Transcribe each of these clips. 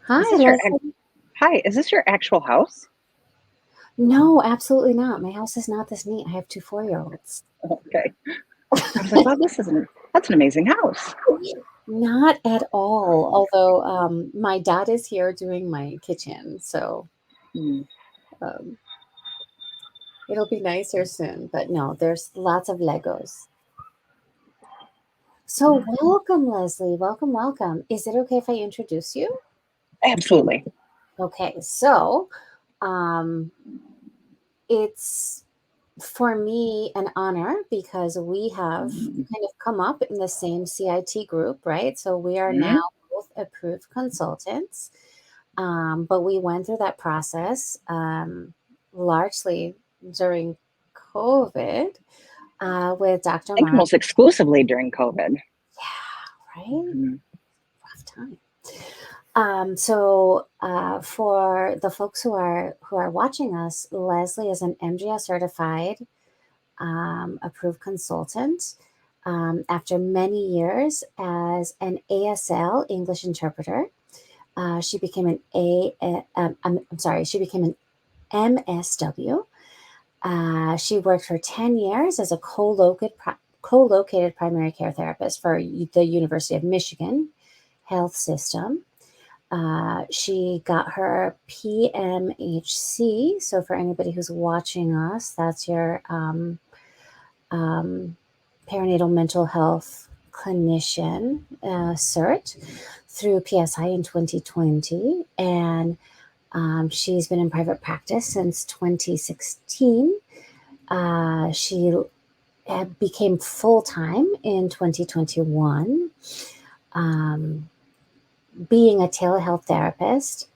Hi, Is this your Leslie. Hi, is this your actual house? No, absolutely not. My house is not this neat. I have two 4-year-olds. Okay. I was like, wow, that's an amazing house. Not at all. Although my dad is here doing my kitchen, so Hmm. um, it'll be nicer soon. But no, there's lots of Legos. So welcome, Leslie. Welcome, welcome. Is it okay if I introduce you? Absolutely. Okay, so um, it's for me an honor because we have kind of come up in the same CIT group, right? So we are now Mhm. both approved consultants, but we went through that process largely during COVID with Dr. I think Mara. almost exclusively during COVID. Yeah, right? Mhm. Rough time. So for the folks who are watching us, Leslie is an MGS certified approved consultant. After many years as an ASL English interpreter, she became I'm sorry, she became an MSW. She worked for 10 years as a co-located primary care therapist for the University of Michigan Health System. She got her PMH-C. So for anybody who's watching us, that's your um, perinatal mental health clinician cert through PSI in 2020. And she's been in private practice since 2016. She became full time in 2021, um, being a telehealth therapist,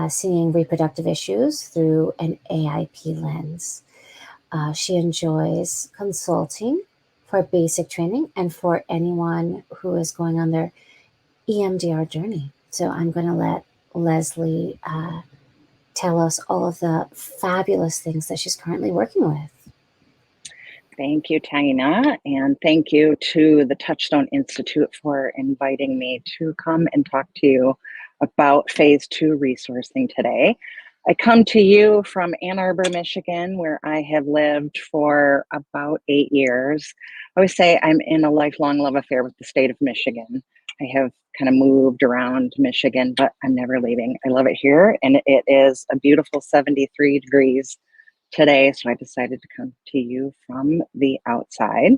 seeing reproductive issues through an AIP lens. She enjoys consulting for basic training and for anyone who is going on their EMDR journey. So I'm going to let Leslie tell us all of the fabulous things that she's currently working with. Thank you, Tina, and thank you to the Touchstone Institute for inviting me to come and talk to you about Phase 2 resourcing today. I come to you from Ann Arbor, Michigan, where I have lived for about 8 years. I always say I'm in a lifelong love affair with the state of Michigan. I have kind of moved around Michigan, but I'm never leaving. I love it here, and it is a beautiful 73 degrees today, so I decided to come to you from the outside.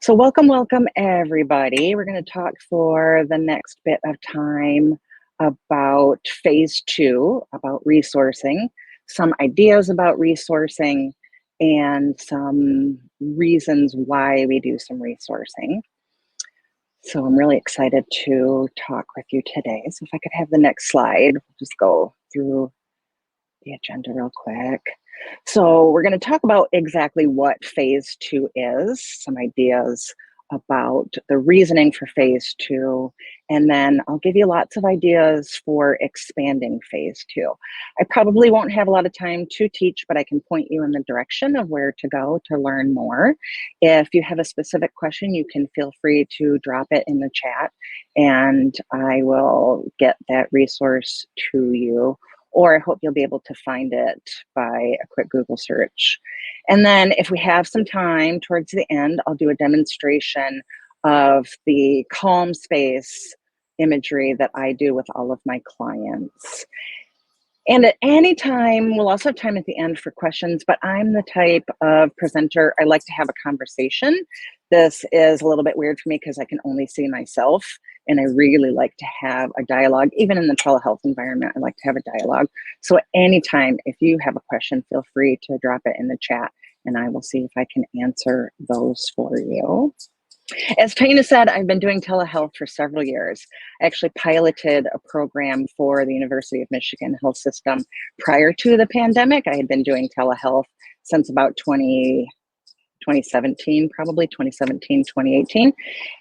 So welcome, welcome everybody. We're going to talk for the next bit of time about Phase 2, about resourcing, some ideas about resourcing, and some reasons why we do some resourcing. So I'm really excited to talk with you today. So if I could have the next slide, we'll just go through the agenda real quick. So we're going to talk about exactly what Phase 2 is, some ideas about the reasoning for Phase 2, and then I'll give you lots of ideas for expanding Phase 2. I probably won't have a lot of time to teach, but I can point you in the direction of where to go to learn more. If you have a specific question, you can feel free to drop it in the chat, and I will get that resource to you, or I hope you'll be able to find it by a quick Google search. And then if we have some time towards the end, I'll do a demonstration of the calm space imagery that I do with all of my clients. And at any time, we'll also have time at the end for questions, but I'm the type of presenter, I like to have a conversation. This is a little bit weird for me because I can only see myself, and I really like to have a dialogue. Even in the telehealth environment, I like to have a dialogue. So at any time, if you have a question, feel free to drop it in the chat, and I will see if I can answer those for you. As Tina said, I've been doing telehealth for several years. I actually piloted a program for the University of Michigan Health System prior to the pandemic. I had been doing telehealth since about 2017, probably 2017, 2018.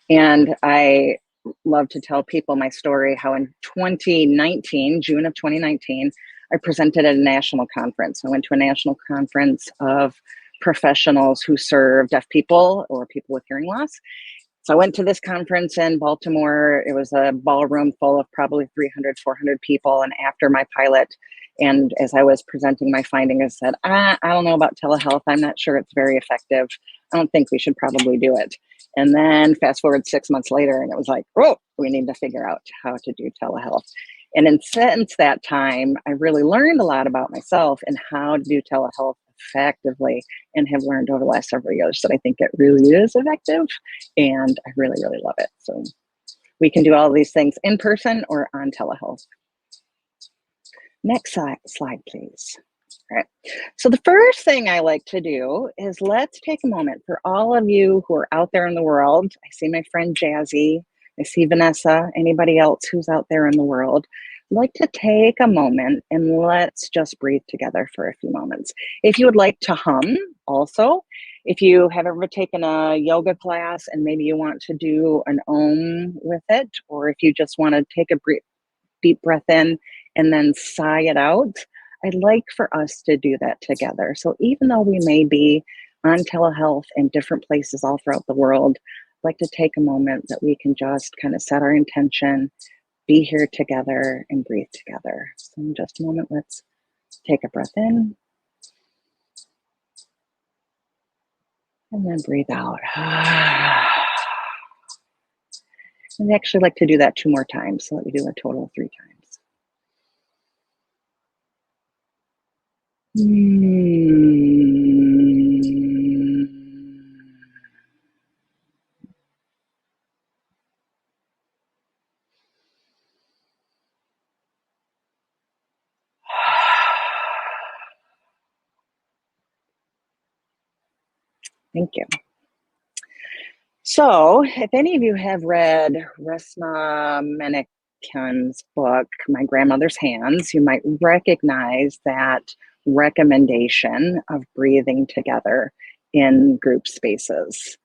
And I love to tell people my story, how in 2019, June of 2019, I presented at a national conference. I went to a national conference of professionals who serve deaf people or people with hearing loss. So I went to this conference in Baltimore. It was a ballroom full of probably 300, 400 people. And after my pilot, and as I was presenting my finding, I said, I don't know about telehealth. I'm not sure it's very effective. I don't think we should probably do it. And then fast forward 6 months later, and it was like, oh, we need to figure out how to do telehealth. And since that time, I really learned a lot about myself and how to do telehealth effectively, and have learned over the last several years that I think it really is effective, and I really, really love it. So we can do all of these things in person or on telehealth. Next slide, please. All right. So the first thing I like to do is let's take a moment for all of you who are out there in the world. I see my friend Jazzy. I see Vanessa, anybody else who's out there in the world. I'd like to take a moment and let's just breathe together for a few moments. If you would like to hum also, if you have ever taken a yoga class and maybe you want to do an om with it, or if you just want to take a deep breath in and then sigh it out, I'd like for us to do that together. So even though we may be on telehealth in different places all throughout the world, I'd like to take a moment that we can just kind of set our intention, be here together, and breathe together. So in just a moment, let's take a breath in and then breathe out. And I actually like to do that 2 more times, so let me do a total of 3 times. Thank you. So if any of you have read Resma Menakem's book, My Grandmother's Hands, you might recognize that recommendation of breathing together in group spaces.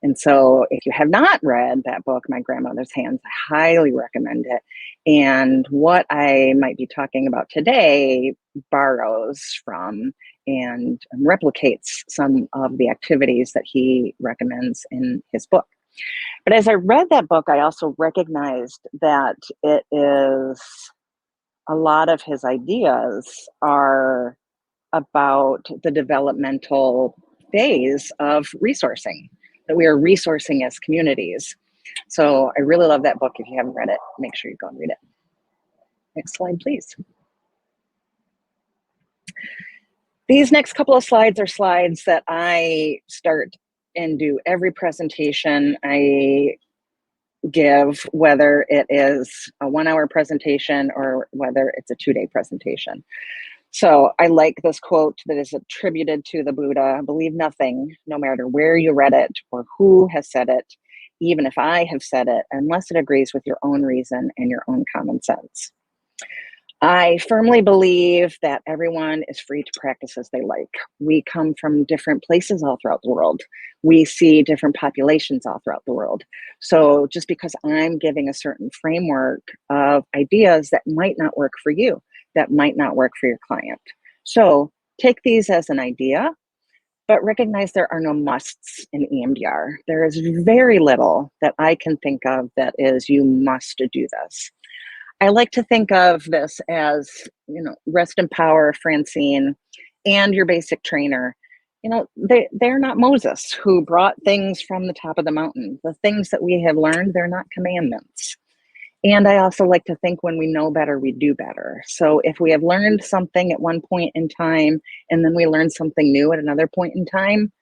And so if you have not read that book, My Grandmother's Hands, I highly recommend it. And what I might be talking about today borrows from and replicates some of the activities that he recommends in his book. But as I read that book, I also recognized that it is a lot of his ideas are about the developmental phase of resourcing, that we are resourcing as communities. So I really love that book. If you haven't read it, make sure you go and read it. Next slide, please. These next couple of slides are slides that I start and do every presentation I give, whether it is a 1-hour presentation or whether it's a 2-day presentation. So I like this quote that is attributed to the Buddha: believe nothing, no matter where you read it or who has said it, even if I have said it, unless it agrees with your own reason and your own common sense. I firmly believe that everyone is free to practice as they like. We come from different places all throughout the world. We see different populations all throughout the world. So just because I'm giving a certain framework of ideas that might not work for you, that might not work for your client. So take these as an idea, but recognize there are no musts in EMDR. There is very little that I can think of that is you must do this. I like to think of this as, rest in power, Francine, and your basic trainer. They're not Moses who brought things from the top of the mountain. The things that we have learned, they're not commandments. And I also like to think when we know better, we do better. So if we have learned something at one point in time, and then we learn something new at another point in time,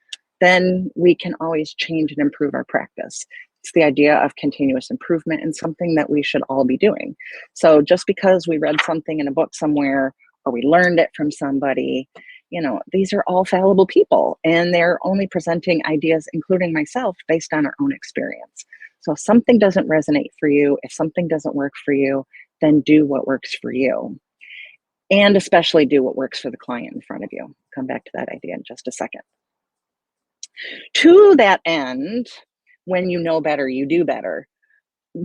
then we can always change and improve our practice. It's the idea of continuous improvement and something that we should all be doing. So just because we read something in a book somewhere or we learned it from somebody, these are all fallible people, and they're only presenting ideas, including myself, based on our own experience. So if something doesn't resonate for you, if something doesn't work for you, then do what works for you. And especially do what works for the client in front of you. Come back to that idea in just a second. To that end, when you know better, you do better.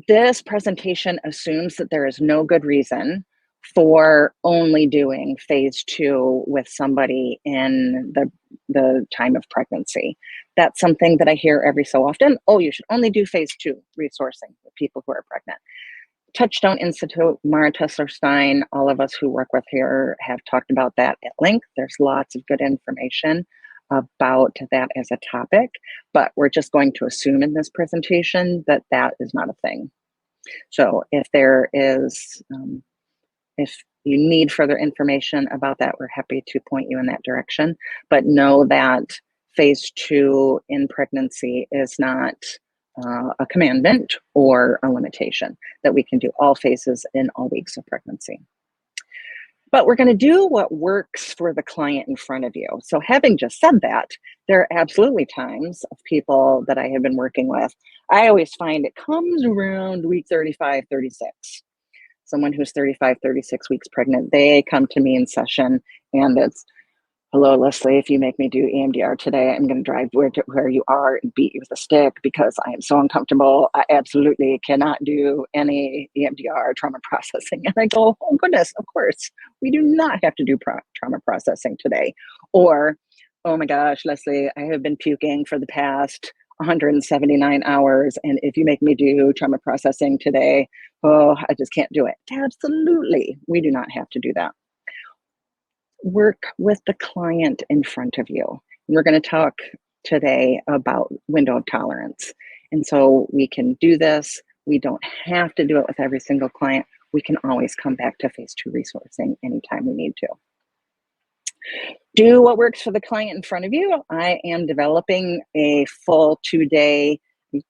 This presentation assumes that there is no good reason for only doing phase 2 with somebody in the time of pregnancy. That's something that I hear every so often. Oh, you should only do phase 2 resourcing with people who are pregnant. Touchstone Institute, Mara Tesler-Stein, all of us who work with here have talked about that at length. There's lots of good information about that as a topic, but we're just going to assume in this presentation that that is not a thing. So if there is, if you need further information about that, we're happy to point you in that direction, but know that phase 2 in pregnancy is not a commandment or a limitation, that we can do all phases in all weeks of pregnancy. But we're going to do what works for the client in front of you. So having just said that, there are absolutely times of people that I have been working with. I always find it comes around week 35, 36. Someone who's 35, 36 weeks pregnant, they come to me in session and it's, hello, Leslie, if you make me do EMDR today, I'm going to drive where you are and beat you with a stick because I am so uncomfortable. I absolutely cannot do any EMDR trauma processing. And I go, oh, goodness, of course, we do not have to do trauma processing today. Or, oh my gosh, Leslie, I have been puking for the past 179 hours. And if you make me do trauma processing today, oh, I just can't do it. Absolutely, we do not have to do that. Work with the client in front of you. We're going to talk today about window of tolerance. And so we can do this. We don't have to do it with every single client. We can always come back to phase 2 resourcing anytime we need to. Do what works for the client in front of you. I am developing a full 2-day,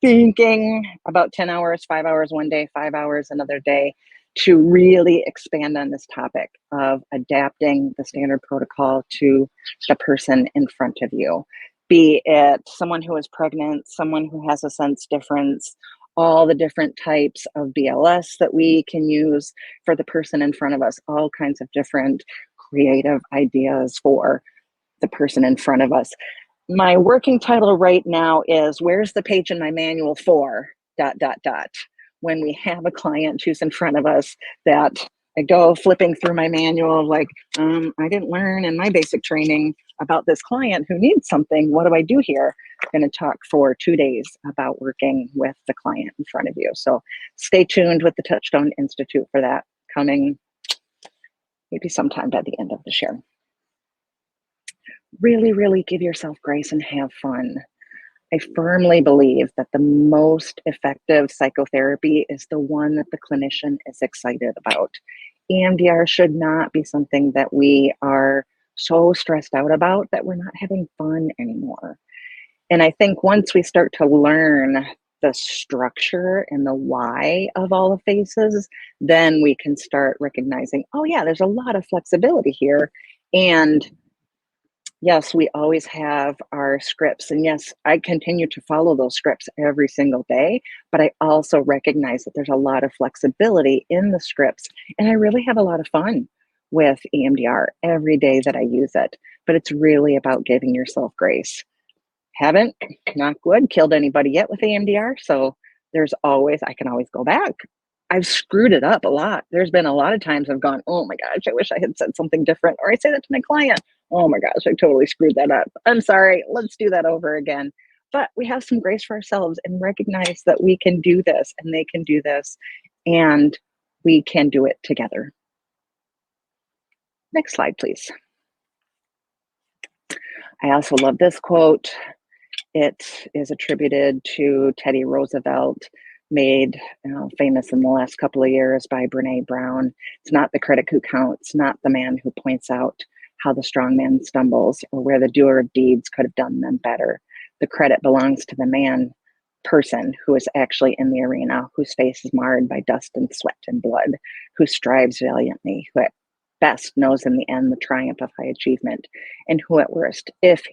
thinking about 10 hours, 5 hours one day, 5 hours another day, to really expand on this topic of adapting the standard protocol to the person in front of you. Be it someone who is pregnant, someone who has a sense difference, all the different types of BLS that we can use for the person in front of us, all kinds of different creative ideas for the person in front of us. My working title right now is, where's the page in my manual for ... When we have a client who's in front of us that I go flipping through my manual like, I didn't learn in my basic training about this client who needs something. What do I do here? I'm going to talk for 2 days about working with the client in front of you. So stay tuned with the Touchstone Institute for that, coming maybe sometime by the end of this year. Really, really give yourself grace and have fun. I firmly believe that the most effective psychotherapy is the one that the clinician is excited about. EMDR should not be something that we are so stressed out about that we're not having fun anymore. And I think once we start to learn the structure and the why of all the phases, then we can start recognizing, oh yeah, there's a lot of flexibility here. And yes, we always have our scripts. And yes, I continue to follow those scripts every single day, but I also recognize that there's a lot of flexibility in the scripts. And I really have a lot of fun with EMDR every day that I use it. But it's really about giving yourself grace. Haven't, not good, killed anybody yet with EMDR. So there's always, I can always go back. I've screwed it up a lot. There's been a lot of times I've gone, oh my gosh, I wish I had said something different. Or I say that to my client. Oh my gosh, I totally screwed that up. I'm sorry. Let's do that over again. But we have some grace for ourselves and recognize that we can do this and they can do this and we can do it together. Next slide, please. I also love this quote. It is attributed to Teddy Roosevelt, made famous in the last couple of years by Brene Brown. It's not the critic who counts, not the man who points out how the strong man stumbles or where the doer of deeds could have done them better. The credit belongs to the person who is actually in the arena, whose face is marred by dust and sweat and blood, who strives valiantly, who at best knows in the end the triumph of high achievement, and who at worst, if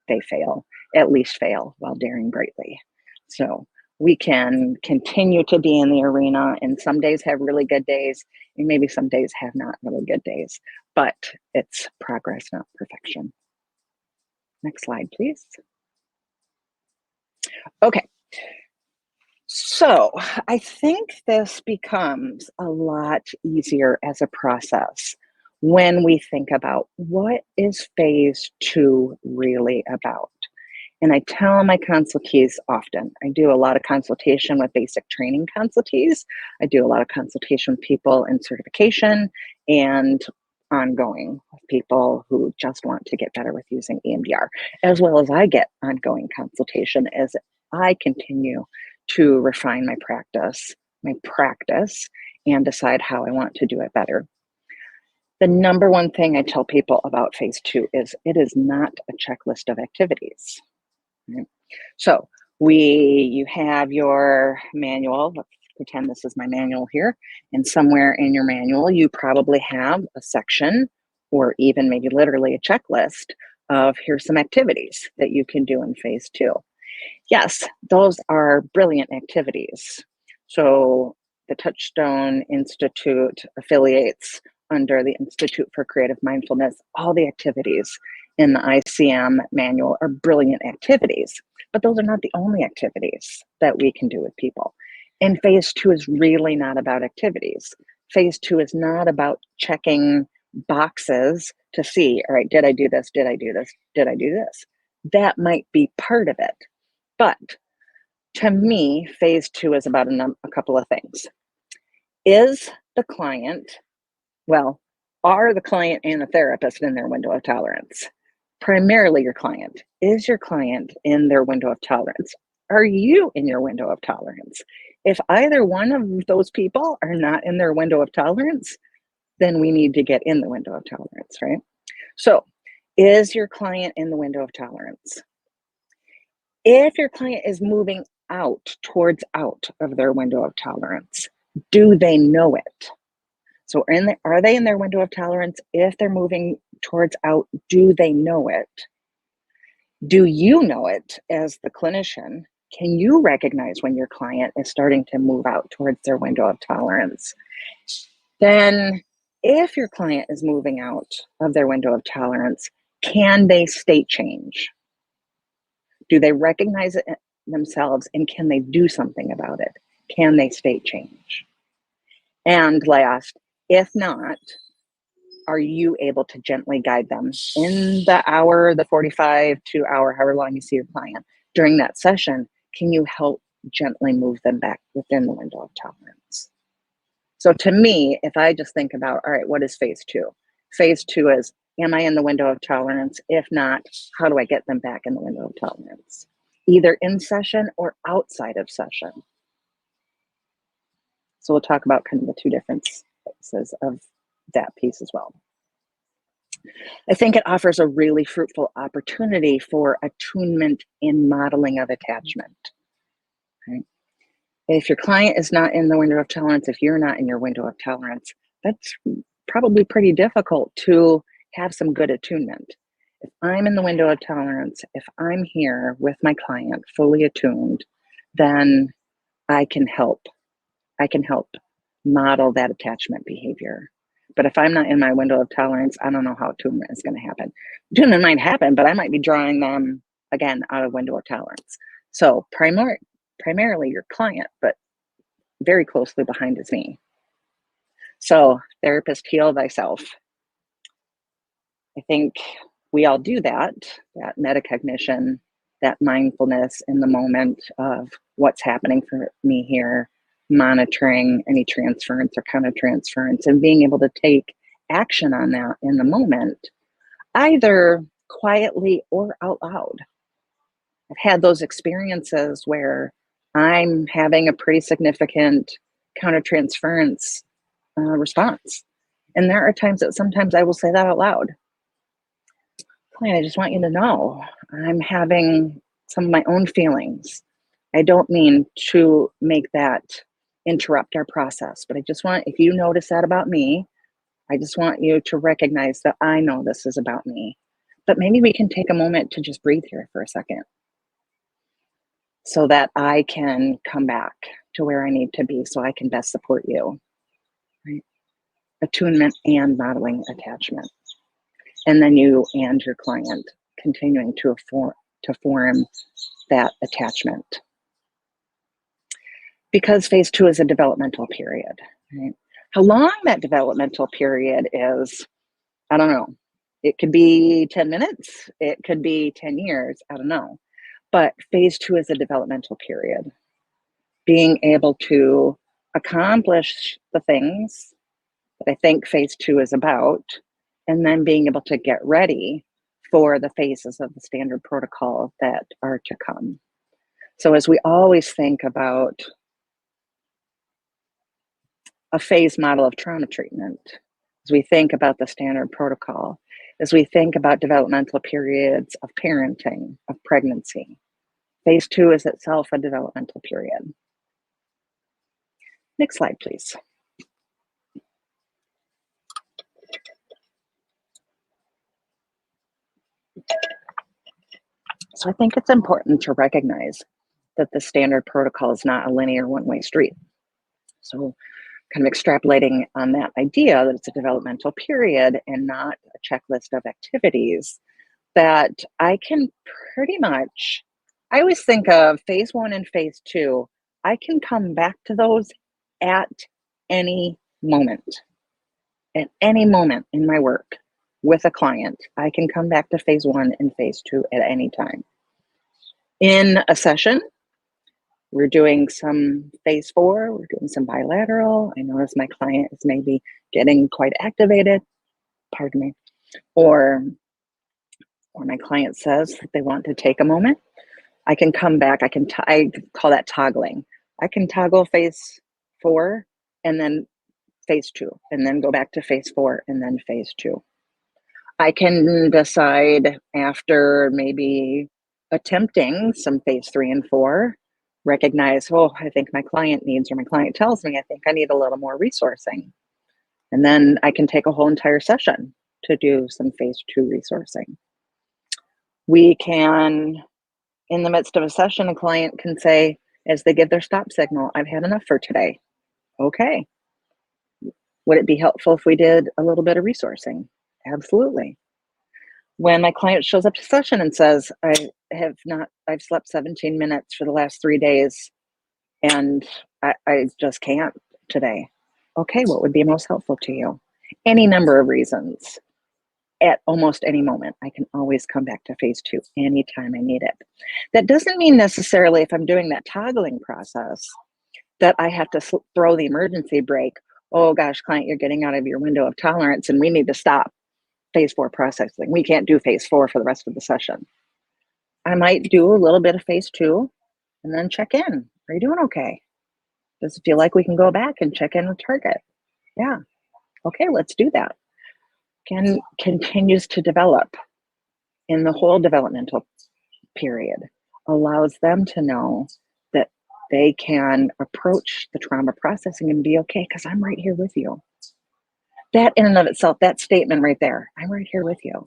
they fail, at least fail while daring greatly. So we can continue to be in the arena, and some days have really good days, and maybe some days have not really good days, but it's progress, not perfection. Next slide, please. Okay. So I think this becomes a lot easier as a process when we think about what is phase 2 really about. And I tell my consultees often, I do a lot of consultation with basic training consultees. I do a lot of consultation with people in certification and ongoing with people who just want to get better with using EMDR, as well as I get ongoing consultation as I continue to refine my practice, and decide how I want to do it better. The number one thing I tell people about phase 2 is it is not a checklist of activities. Right? So you have your manual. Let's pretend this is my manual here. And somewhere in your manual, you probably have a section or even maybe literally a checklist of here's some activities that you can do in phase 2. Yes, those are brilliant activities. So the Touchstone Institute affiliates under the Institute for Creative Mindfulness. All the activities in the ICM manual are brilliant activities, but those are not the only activities that we can do with people. And phase 2 is really not about activities. Phase 2 is not about checking boxes to see, all right, did I do this? Did I do this? Did I do this? That might be part of it. But to me, phase 2 is about a couple of things. Are the client and the therapist in their window of tolerance? Primarily your client. Is your client in their window of tolerance? Are you in your window of tolerance? If either one of those people are not in their window of tolerance, then we need to get in the window of tolerance, right? So, is your client in the window of tolerance? If your client is moving towards out of their window of tolerance, do they know it? So are they in their window of tolerance? If they're moving towards out, do they know it? Do you know it as the clinician? Can you recognize when your client is starting to move out towards their window of tolerance? Then if your client is moving out of their window of tolerance, can they state change? Do they recognize it themselves, and can they do something about it? Can they state change? And last, if not, are you able to gently guide them in the hour, the 45 to hour, however long you see your client during that session? Can you help gently move them back within the window of tolerance? So to me, if I just think about, all right, what is phase 2? Phase 2 is, am I in the window of tolerance? If not, how do I get them back in the window of tolerance? Either in session or outside of session. So we'll talk about kind of the two differences of that piece as well. I think it offers a really fruitful opportunity for attunement and modeling of attachment. Right? If your client is not in the window of tolerance, if you're not in your window of tolerance, that's probably pretty difficult to have some good attunement. If I'm in the window of tolerance, if I'm here with my client fully attuned, then I can help model that attachment behavior. But if I'm not in my window of tolerance, I don't know how attunement is going to happen. Attunement might happen, but I might be drawing them, again, out of window of tolerance. So primarily your client, but very closely behind is me. So therapist, heal thyself. I think we all do that metacognition, that mindfulness in the moment of what's happening for me here, monitoring any transference or countertransference, and being able to take action on that in the moment, either quietly or out loud. I've had those experiences where I'm having a pretty significant countertransference response. And there are times that sometimes I will say that out loud. Client, I just want you to know I'm having some of my own feelings. I don't mean to make that interrupt our process, but I just want, if you notice that about me, I just want you to recognize that I know this is about me. But maybe we can take a moment to just breathe here for a second so that I can come back to where I need to be so I can best support you. Right? Attunement and modeling attachment. And then you and your client continuing to form that attachment. Because phase 2 is a developmental period. Right? How long that developmental period is, I don't know. It could be 10 minutes. It could be 10 years. I don't know. But phase 2 is a developmental period. Being able to accomplish the things that I think phase 2 is about, and then being able to get ready for the phases of the standard protocol that are to come. So as we always think about a phase model of trauma treatment, as we think about the standard protocol, as we think about developmental periods of parenting, of pregnancy, phase 2 is itself a developmental period. Next slide, please. So I think it's important to recognize that the standard protocol is not a linear one-way street. So kind of extrapolating on that idea that it's a developmental period and not a checklist of activities, that I can pretty much, I always think of phase 1 and phase 2, I can come back to those at any moment. At any moment in my work with a client, I can come back to phase 1 and phase 2 at any time. In a session, we're doing some phase 4, we're doing some bilateral. I notice my client is maybe getting quite activated, pardon me, or my client says that they want to take a moment. I can come back, I call that toggling. I can toggle phase 4 and then phase 2, and then go back to phase 4 and then phase 2. I can decide after maybe attempting some phase 3 and 4, recognize, oh, I think my client needs, or my client tells me, I think I need a little more resourcing. And then I can take a whole entire session to do some phase 2 resourcing. We can, in the midst of a session, a client can say, as they give their stop signal, I've had enough for today. Okay. Would it be helpful if we did a little bit of resourcing? Absolutely. When my client shows up to session and says, I've slept 17 minutes for the last 3 days and I just can't today. Okay, what would be most helpful to you? Any number of reasons. At almost any moment, I can always come back to phase 2 anytime I need it. That doesn't mean necessarily if I'm doing that toggling process that I have to throw the emergency brake. Oh gosh, client, you're getting out of your window of tolerance and we need to stop phase 4 processing. We can't do phase 4 for the rest of the session. I might do a little bit of phase 2 and then check in. Are you doing okay? Does it feel like we can go back and check in with target? Yeah. Okay, let's do that. Continues to develop in the whole developmental period, allows them to know that they can approach the trauma processing and be okay because I'm right here with you. That in and of itself, that statement right there, I'm right here with you.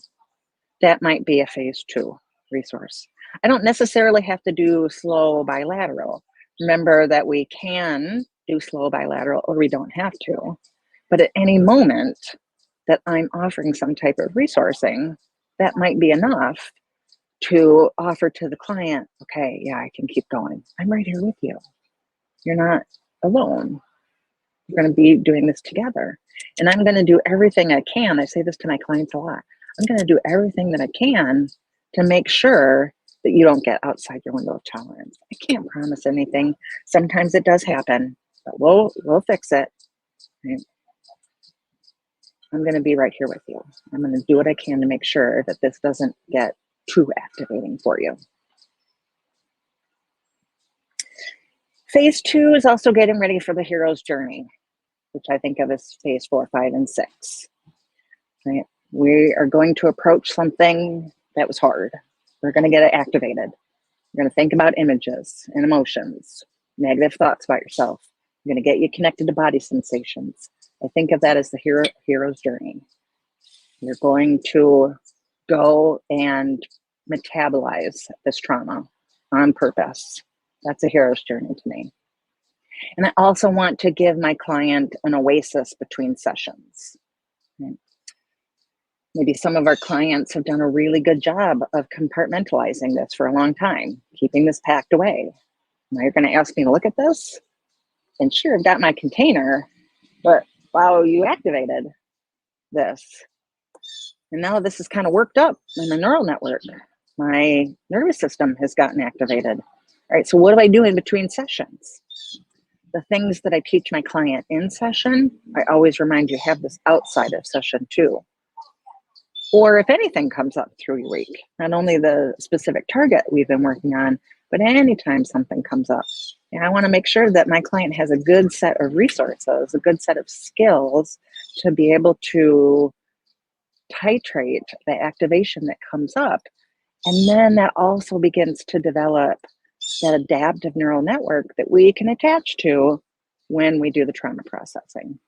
That might be a phase 2 resource. I don't necessarily have to do slow bilateral. Remember that we can do slow bilateral or we don't have to. But at any moment that I'm offering some type of resourcing, that might be enough to offer to the client, okay, yeah, I can keep going. I'm right here with you. You're not alone. We're going to be doing this together. And I'm going to do everything I can. I say this to my clients a lot. I'm going to do everything that I can to make sure that you don't get outside your window of tolerance. I can't promise anything. Sometimes it does happen, but we'll fix it. Right? I'm going to be right here with you. I'm going to do what I can to make sure that this doesn't get too activating for you. Phase 2 is also getting ready for the hero's journey, which I think of as phase 4, 5, and 6. Right? We are going to approach something that was hard. We're going to get it activated. You're going to think about images and emotions, negative thoughts about yourself. You're going to get you connected to body sensations. I think of that as the hero's journey. You're going to go and metabolize this trauma on purpose. That's a hero's journey to me. And I also want to give my client an oasis between sessions. Right? Maybe some of our clients have done a really good job of compartmentalizing this for a long time, keeping this packed away. Now you're going to ask me to look at this? And sure, I've got my container, but wow, you activated this. And now this is kind of worked up in the neural network. my nervous system has gotten activated. All right, so what do I do in between sessions? The things that I teach my client in session, I always remind you have this outside of session too. Or if anything comes up through your week, not only the specific target we've been working on, but anytime something comes up. And I want to make sure that my client has a good set of resources, a good set of skills to be able to titrate the activation that comes up. And then that also begins to develop that adaptive neural network that we can attach to when we do the trauma processing.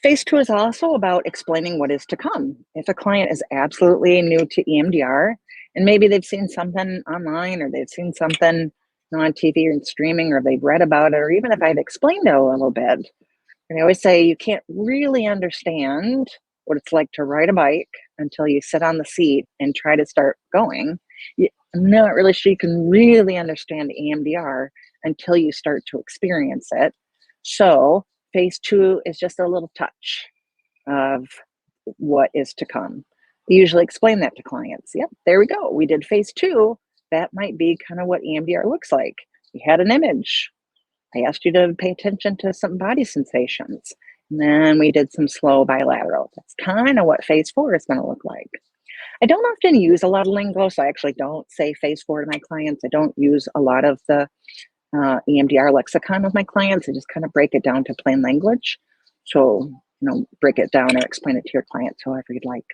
Phase 2 is also about explaining what is to come. If a client is absolutely new to EMDR, and maybe they've seen something online or they've seen something on TV or streaming, or they've read about it, or even if I've explained it a little bit, and I always say you can't really understand what it's like to ride a bike until you sit on the seat and try to start going. I'm not really sure you can really understand EMDR until you start to experience it. So phase 2 is just a little touch of what is to come. We usually explain that to clients. Yep, there we go. We did phase 2. That might be kind of what EMDR looks like. We had an image. I asked you to pay attention to some body sensations. And then we did some slow bilateral. That's kind of what phase 4 is going to look like. I don't often use a lot of lingo, so I actually don't say phase 4 to my clients. I don't use a lot of the EMDR lexicon with my clients. I just kind of break it down to plain language. So, break it down or explain it to your clients however you'd like.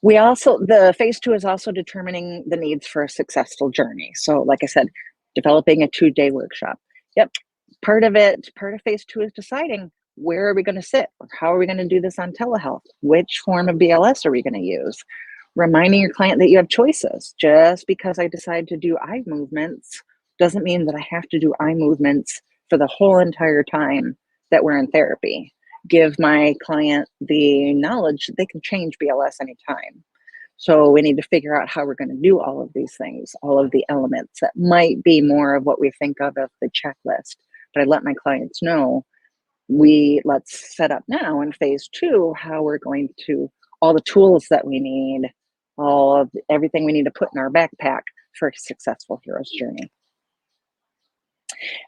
The phase 2 is also determining the needs for a successful journey. So like I said, developing a 2-day workshop. Yep, part of phase 2 is deciding where are we going to sit, or how are we going to do this on telehealth? Which form of BLS are we going to use? Reminding your client that you have choices. Just because I decide to do eye movements doesn't mean that I have to do eye movements for the whole entire time that we're in therapy. Give my client the knowledge that they can change BLS anytime. So we need to figure out how we're going to do all of these things, all of the elements that might be more of what we think of as the checklist. But I let my clients know, let's set up now in phase 2 how we're going to, all the tools that we need, everything we need to put in our backpack for a successful hero's journey.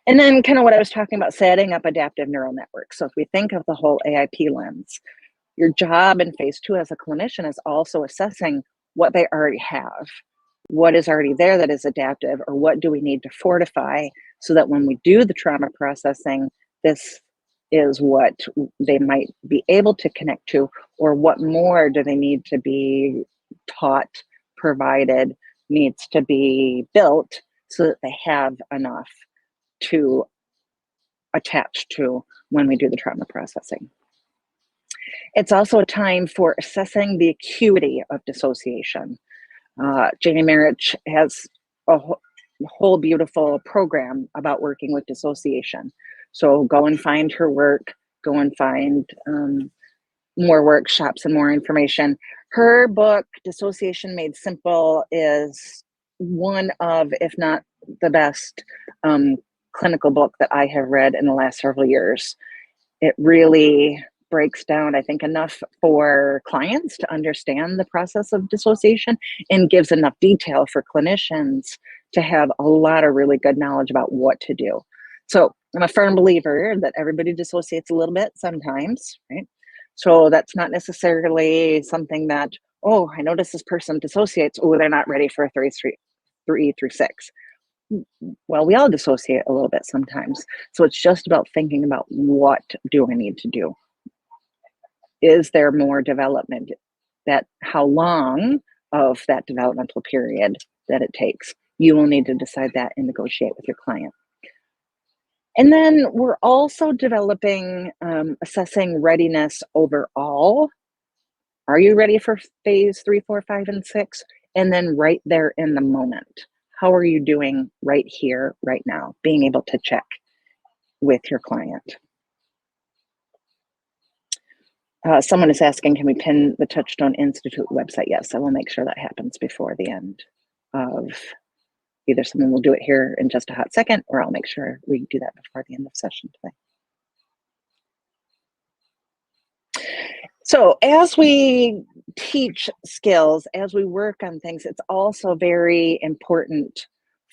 And then kind of what I was talking about, setting up adaptive neural networks. So if we think of the whole AIP lens, your job in phase 2 as a clinician is also assessing what they already have, what is already there that is adaptive, or what do we need to fortify so that when we do the trauma processing, this is what they might be able to connect to, or what more do they need to be taught, provided, needs to be built so that they have enough to attach to when we do the trauma processing. It's also a time for assessing the acuity of dissociation. Janie Marich has a whole beautiful program about working with dissociation. So go and find her work, go and find more workshops and more information. Her book, Dissociation Made Simple, is one of, if not the best, clinical book that I have read in the last several years. It really breaks down, I think, enough for clients to understand the process of dissociation, and gives enough detail for clinicians to have a lot of really good knowledge about what to do. So I'm a firm believer that everybody dissociates a little bit sometimes, right? So that's not necessarily something that, oh, I notice this person dissociates, oh, they're not ready for 3 through 6. Well, we all dissociate a little bit sometimes. So it's just about thinking about, what do I need to do? Is there more development? How long of that developmental period that it takes? You will need to decide that and negotiate with your client. And then we're also developing, assessing readiness overall. Are you ready for phase 3, 4, 5, and 6? And then right there in the moment, how are you doing right here, right now? Being able to check with your client. Someone is asking, can we pin the Touchstone Institute website? Yes, I will make sure that happens before the end of, either someone will do it here in just a hot second, or I'll make sure we do that before the end of session today. So as we teach skills, as we work on things, it's also very important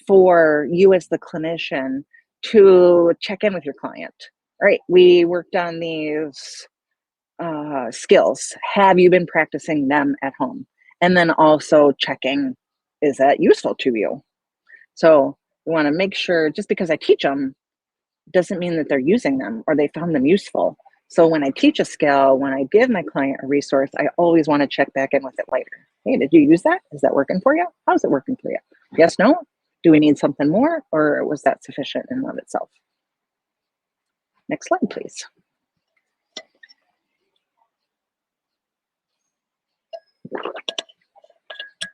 for you as the clinician to check in with your client. All right, we worked on these skills. Have you been practicing them at home? And then also checking, is that useful to you? So we want to make sure, just because I teach them doesn't mean that they're using them or they found them useful. So when I teach a skill, when I give my client a resource, I always want to check back in with it later. Hey, did you use that? Is that working for you? How's it working for you? Yes, no? Do we need something more, or was that sufficient in and of itself? Next slide, please.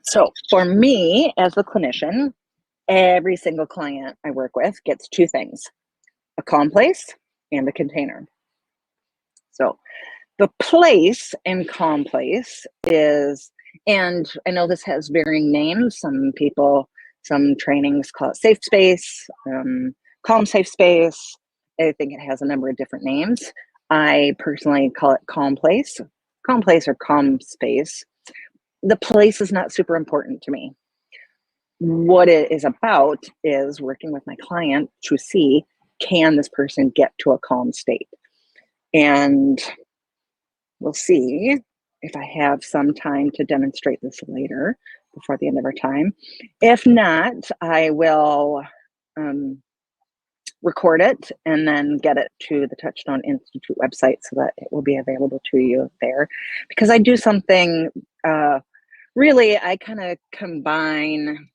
So for me as the clinician, every single client I work with gets two things: a calm place and a container. So the place and calm place is, and I know this has varying names. Some trainings call it safe space, calm safe space. I think it has a number of different names. I personally call it calm place or calm space. The place is not super important to me. What it is about is working with my client to see, can this person get to a calm state? And we'll see if I have some time to demonstrate this later before the end of our time. If not, I will record it and then get it to the Touchstone Institute website so that it will be available to you there. Because I do something, really, I kind of combine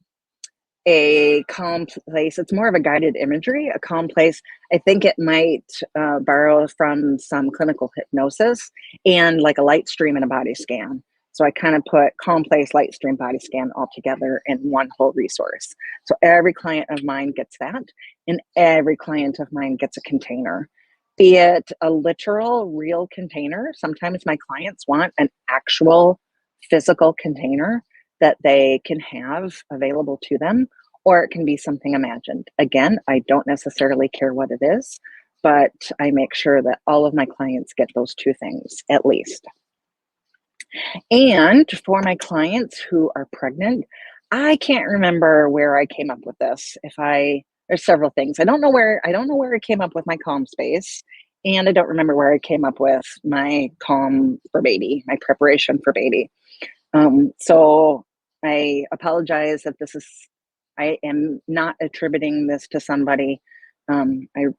a calm place. It's more of a guided imagery. A calm place, I think it might borrow from some clinical hypnosis and like a light stream and a body scan. So I kind of put calm place, light stream, body scan all together in one whole resource. So every client of mine gets that, and every client of mine gets a container, be it a literal real container. Sometimes my clients want an actual physical container that they can have available to them, or it can be something imagined. Again, I don't necessarily care what it is, but I make sure that all of my clients get those two things at least. And for my clients who are pregnant, I can't remember where I came up with this. There's several things. I don't know where I came up with my calm space, and I don't remember where I came up with my calm for baby, my preparation for baby. So I apologize if I am not attributing this to somebody. I've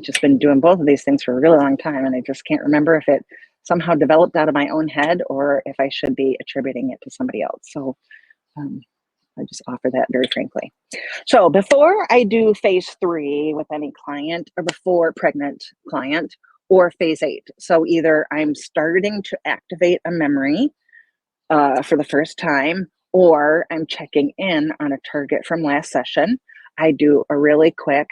just been doing both of these things for a really long time, and I just can't remember if it somehow developed out of my own head or if I should be attributing it to somebody else. So I just offer that very frankly. So before I do phase 3 with any client, or before pregnant client, or phase 8, so either I'm starting to activate a memory for the first time, or I'm checking in on a target from last session, I do a really quick,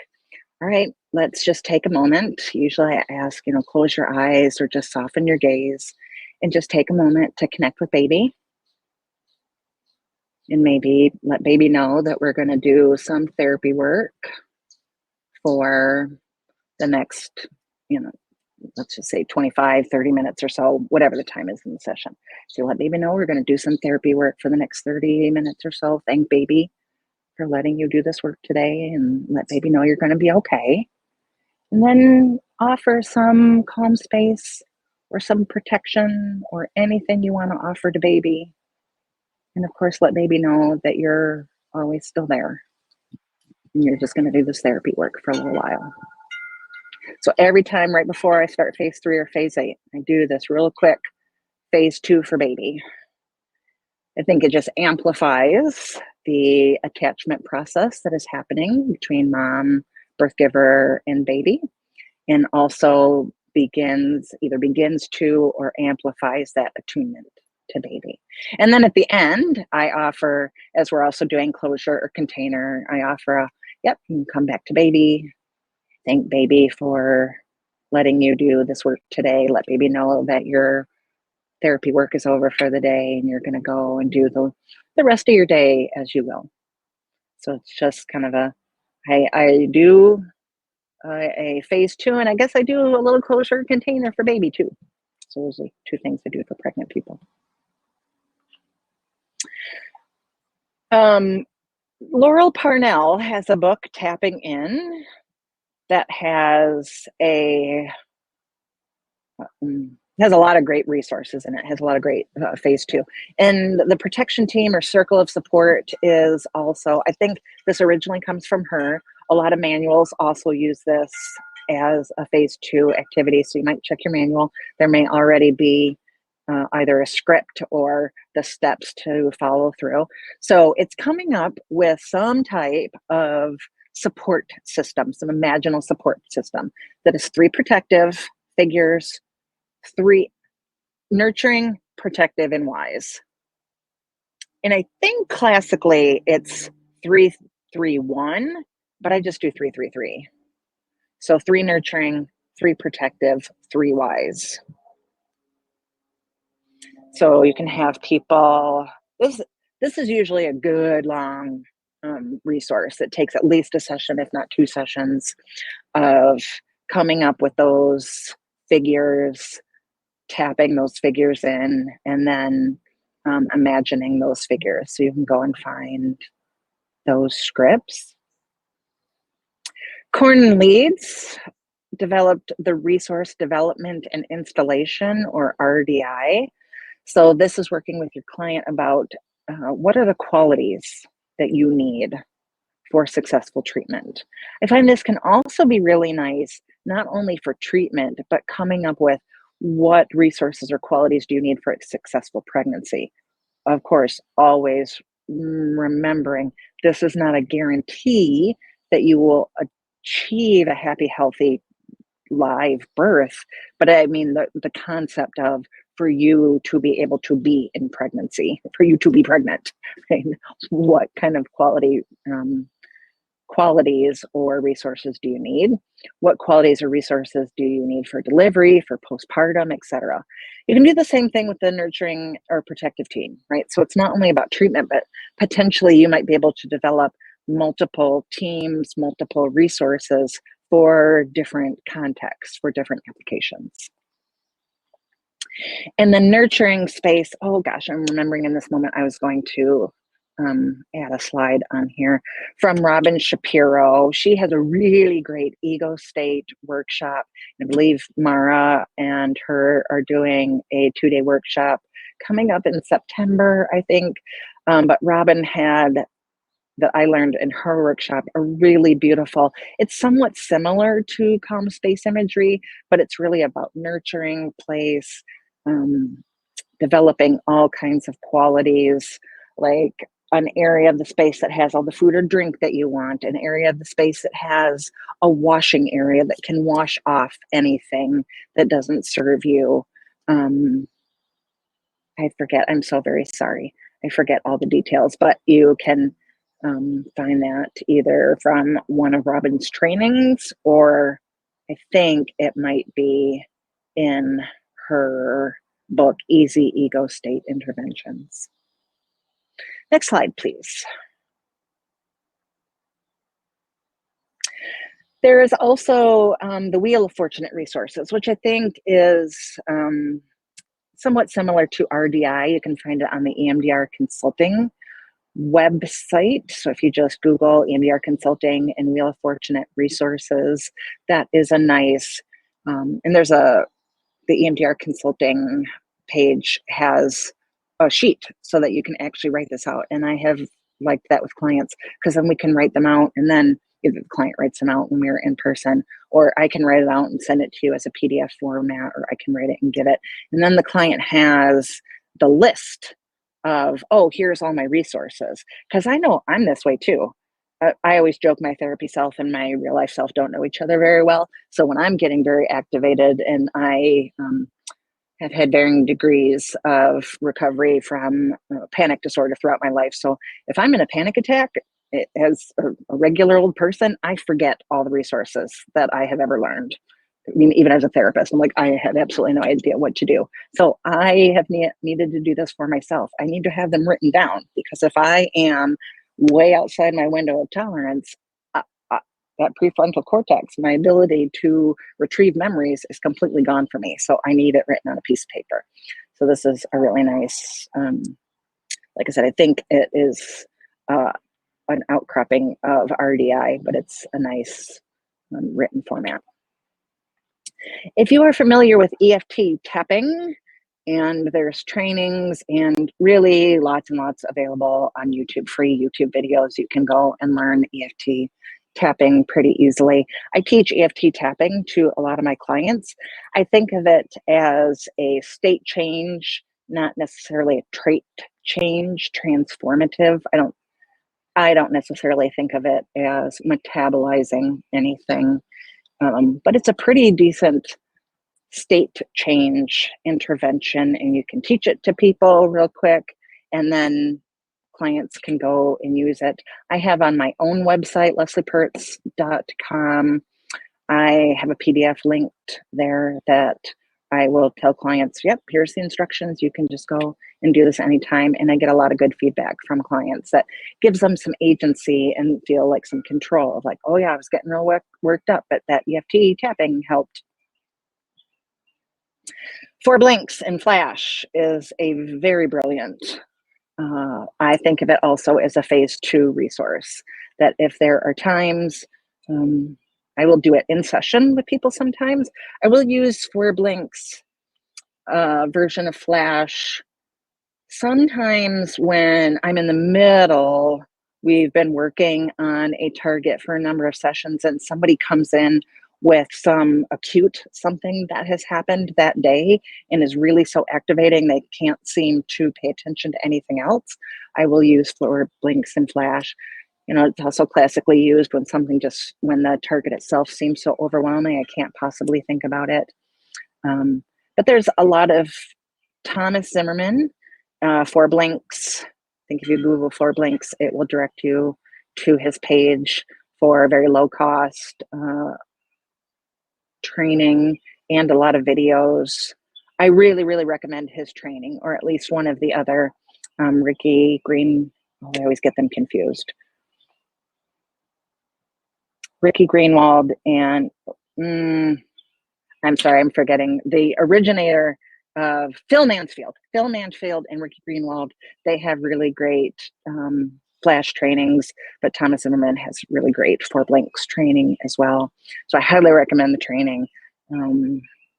all right, let's just take a moment. Usually I ask, close your eyes or just soften your gaze and just take a moment to connect with baby. And maybe let baby know that we're going to do some therapy work for the next, let's just say 25, 30 minutes or so, whatever the time is in the session. So let baby know we're going to do some therapy work for the next 30 minutes or so. Thank baby for letting you do this work today, and let baby know you're going to be okay. And then offer some calm space or some protection or anything you want to offer to baby. And of course, let baby know that you're always still there. And you're just going to do this therapy work for a little while. So every time right before I start phase 3 or phase 8, I do this real quick phase 2 for baby. I think it just amplifies the attachment process that is happening between mom, birth giver, and baby, and also either begins to or amplifies that attunement to baby. And then at the end, I offer, as we're also doing closure or container, I offer you can come back to baby. Thank baby for letting you do this work today. Let baby know that your therapy work is over for the day and you're going to go and do the rest of your day as you will. So it's just kind of I do a phase 2, and I guess I do a little closure container for baby too. So those are two things I do for pregnant people. Laurel Parnell has a book, Tapping In, that has a lot of great resources in it. Has a lot of great phase 2. And the protection team or circle of support is also, I think this originally comes from her. A lot of manuals also use this as a phase 2 activity. So you might check your manual. There may already be either a script or the steps to follow through. So it's coming up with some type of support system, some imaginal support system that is 3 protective figures, 3 nurturing, protective, and wise. And I think classically it's 3-3-1, but I just do 3-3-3. So 3 nurturing, 3 protective, 3 wise. So you can have people, this is usually a good long resource. It takes at least a session, if not 2 sessions, of coming up with those figures, tapping those figures in, and then imagining those figures. So you can go and find those scripts. Corn and Leeds developed the Resource Development and Installation, or RDI. So this is working with your client about what are the qualities that you need for successful treatment. I find this can also be really nice, not only for treatment, but coming up with what resources or qualities do you need for a successful pregnancy. Of course, always remembering this is not a guarantee that you will achieve a happy, healthy, live birth, but I mean the concept of for you to be able to be in pregnancy, for you to be pregnant, right? What kind of qualities or resources do you need? What qualities or resources do you need for delivery, for postpartum, etc.? You can do the same thing with the nurturing or protective team, right? So it's not only about treatment, but potentially you might be able to develop multiple teams, multiple resources for different contexts, for different applications. And the nurturing space, oh gosh, I'm remembering in this moment I was going to add a slide on here from Robin Shapiro. She has a really great ego state workshop. I believe Mara and her are doing a 2-day workshop coming up in September, I think. But Robin had, that I learned in her workshop, a really beautiful, it's somewhat similar to calm space imagery, but it's really about nurturing place, developing all kinds of qualities, like an area of the space that has all the food or drink that you want, an area of the space that has a washing area that can wash off anything that doesn't serve you. I forget, I'm so very sorry. I forget all the details, but you can find that either from one of Robin's trainings, or I think it might be in her book, Easy Ego State Interventions. Next slide, please. There is also the Wheel of Fortunate Resources, which I think is somewhat similar to RDI. You can find it on the EMDR Consulting website. So if you just Google EMDR Consulting and Wheel of Fortunate Resources, that is a nice, and there's the EMDR Consulting page has a sheet so that you can actually write this out. And I have liked that with clients, because then we can write them out, and then either the client writes them out when we're in person, or I can write it out and send it to you as a PDF format, or I can write it and give it. And then the client has the list of, oh, here's all my resources. Because I know I'm this way too. I always joke my therapy self and my real life self don't know each other very well. So when I'm getting very activated, and I have had varying degrees of recovery from panic disorder throughout my life. So if I'm in a panic attack, as a regular old person, I forget all the resources that I have ever learned. I mean, even as a therapist, I'm like, I have absolutely no idea what to do. So I have needed to do this for myself. I need to have them written down, because if I am way outside my window of tolerance, that prefrontal cortex, my ability to retrieve memories is completely gone for me. So I need it written on a piece of paper. So this is a really nice, like I said, I think it is an outcropping of RDI, but it's a nice written format. If you are familiar with EFT tapping, and there's trainings and really lots and lots available on YouTube, free YouTube videos. You can go and learn EFT tapping pretty easily. I teach EFT tapping to a lot of my clients. I think of it as a state change, not necessarily a trait change, transformative. I don't necessarily think of it as metabolizing anything, but it's a pretty decent state change intervention, and you can teach it to people real quick, and then clients can go and use it. I have on my own website, lesliepertz.com, I have a PDF linked there that I will tell clients, yep, here's the instructions. You can just go and do this anytime. And I get a lot of good feedback from clients that gives them some agency and feel like some control of like, oh yeah, I was getting real worked up, but that EFT tapping helped. 4 blinks and flash is a very brilliant, I think of it also as a phase 2 resource, that if there are times, I will do it in session with people sometimes. I will use 4 blinks version of flash. Sometimes when I'm in the middle, we've been working on a target for a number of sessions and somebody comes in with some acute something that has happened that day and is really so activating they can't seem to pay attention to anything else, I will use 4 blinks and flash. You know, it's also classically used when when the target itself seems so overwhelming, I can't possibly think about it. But there's a lot of Thomas Zimmerman, 4 blinks. I think if you Google 4 blinks, it will direct you to his page for a very low cost training and a lot of videos. I really, really recommend his training, or at least one of the other, Ricky Green. Oh, I always get them confused. Ricky Greenwald and I'm sorry, I'm forgetting the originator of Phil Mansfield. Phil Mansfield and Ricky Greenwald, they have really great flash trainings, but Thomas Zimmerman has really great 4 blinks training as well. So I highly recommend the training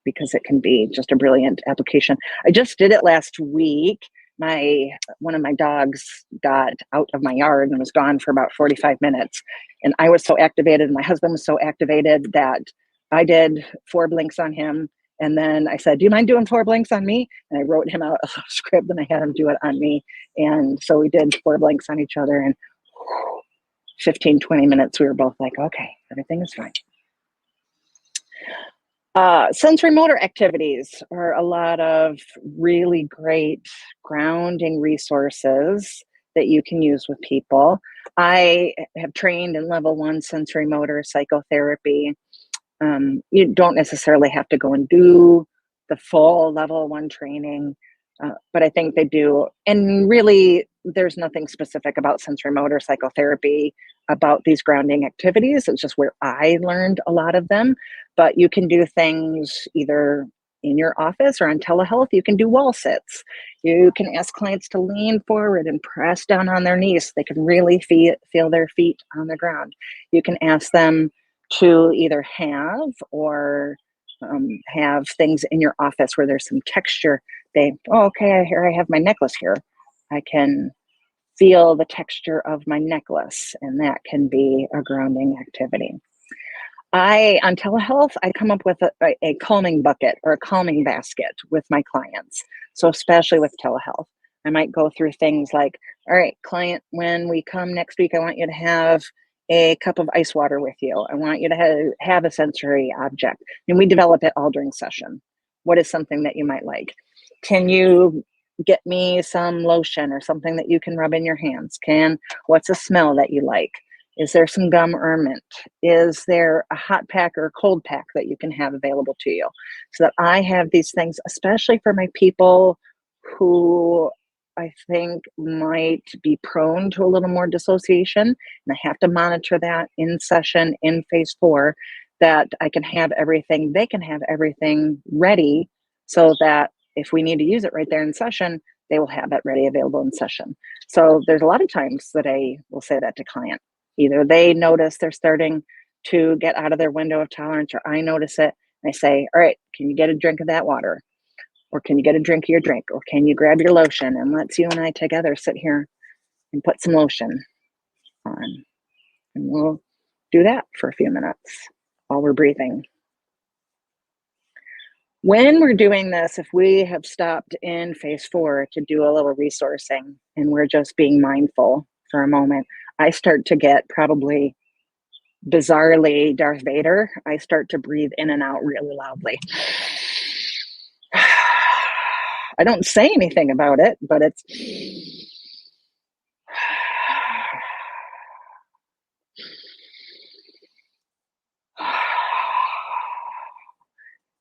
because it can be just a brilliant application. I just did it last week. One of my dogs got out of my yard and was gone for about 45 minutes. And I was so activated, and my husband was so activated that I did 4 blinks on him. And then I said, do you mind doing 4 blinks on me? And I wrote him out a script and I had him do it on me. And so we did 4 blinks on each other, and 15, 20 minutes, we were both like, okay, everything is fine. Sensory motor activities are a lot of really great grounding resources that you can use with people. I have trained in level 1 sensory motor psychotherapy. You don't necessarily have to go and do the full level 1 training, but I think they do. And really, there's nothing specific about sensory motor psychotherapy about these grounding activities. It's just where I learned a lot of them. But you can do things either in your office or on telehealth. You can do wall sits. You can ask clients to lean forward and press down on their knees. They can really feel their feet on the ground. You can ask them to either have or have things in your office where there's some texture. Okay, here I have my necklace here. I can feel the texture of my necklace, and that can be a grounding activity. On telehealth, I come up with a calming bucket or a calming basket with my clients. So especially with telehealth, I might go through things like, all right, client, when we come next week, I want you to have a cup of ice water with you. I want you to have a sensory object. And we develop it all during session. What is something that you might like? Can you get me some lotion or something that you can rub in your hands? What's a smell that you like? Is there some gum or mint? Is there a hot pack or a cold pack that you can have available to you? So that I have these things, especially for my people who I think, might be prone to a little more dissociation. And I have to monitor that in session in phase 4, that I can have everything, they can have everything ready so that if we need to use it right there in session, they will have it ready, available in session. So there's a lot of times that I will say that to client. Either they notice they're starting to get out of their window of tolerance, or I notice it. And I say, all right, can you get a drink of that water? Or can you get a drink of your drink? Or can you grab your lotion? And let's you and I together sit here and put some lotion on. And we'll do that for a few minutes while we're breathing. When we're doing this, if we have stopped in phase 4 to do a little resourcing and we're just being mindful for a moment, I start to get, probably bizarrely Darth Vader, I start to breathe in and out really loudly. I don't say anything about it, but it's